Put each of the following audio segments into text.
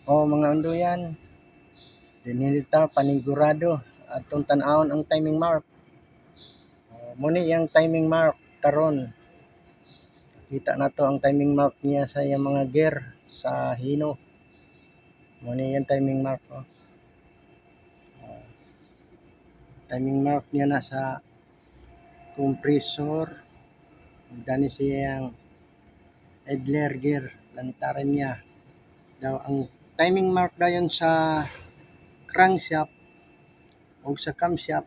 O mga undoyan, dinilita panigurado atong tan-awon ang timing mark. Muni yang timing mark karon. Kita na to ang timing mark niya sa yung mga gear sa hino. Muni yung timing mark. Timing mark niya na sa compressor. Dani siyang idler gear. Lantaran niya. Daw ang timing mark dayon sa crankshaft o sa camshaft.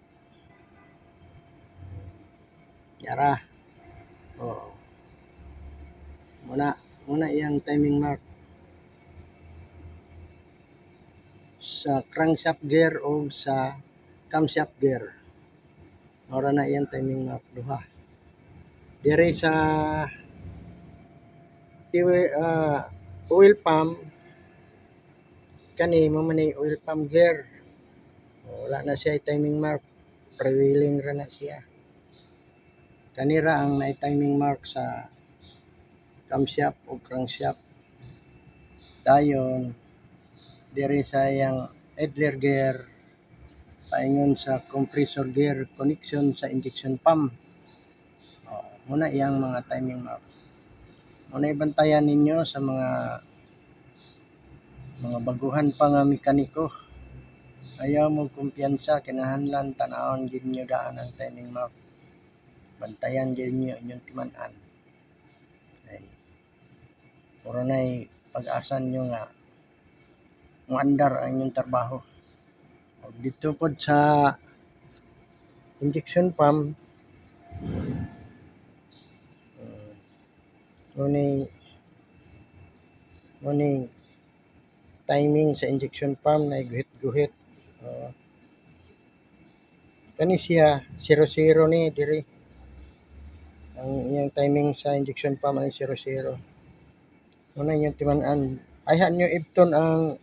Yara. Oo. Muna yang timing mark sa crankshaft gear o sa camshaft gear. Ora na yang timing mark duha. Dire sa oil pump kani mo man oil pump gear. Wala na siya timing mark. Prevailing ra na siya. Kanira ang na timing mark sa camshaft o crankshaft. Dayon dire sa yang idler gear paingon sa compressor gear connection sa injection pump. Muna yang mga timing mark. Muna bantayan ninyo sa mga baguhan pa nga mekaniko. Ayaw mo kumpiyansa, kinahanglan tan-awon gid niyo daan ang timing mark. Bantayan gid niyo inyong timan-an. Ay puro nay pag-asa niyo nga maandar ang inyong trabaho. Dito pod sa injection pump Muni timing sa injection pump na guhit-guhit. Kani siya 00 ni diri. Ang iyang timing sa injection pump ay 00. Muna yung timan-an. Ayhan nyo ibton ang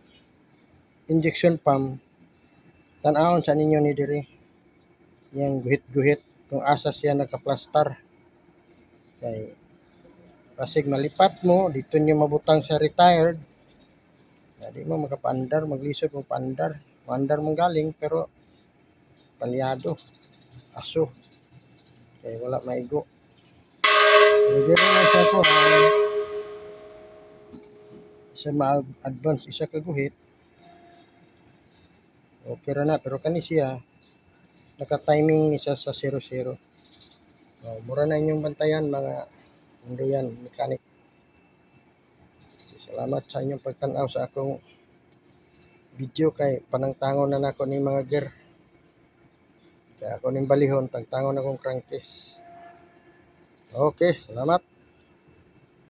injection pump. Tan-awon sa ninyo ni diri. Yang guhit-guhit kung asa siya nakaplastar. Kay pasig malipat mo, dito nyo mabutang sa retired. Di mo makapandar, maglisod mo pandar. Mandar mong galing pero palyado. Aso. Kay wala maigo. Diri na sa ko sa ma-advance isa ka guhit. Okay ra na pero kani siya naka-timing ni siya sa 00. Mura na inyong bantayan mga undoyan mechanic. Salamat sa inyong pagtan-aw sa akong video kay panangtangon na nako ni mga gear. Kaya ako ning balihon tagtangon akong crankcase. Okay, salamat.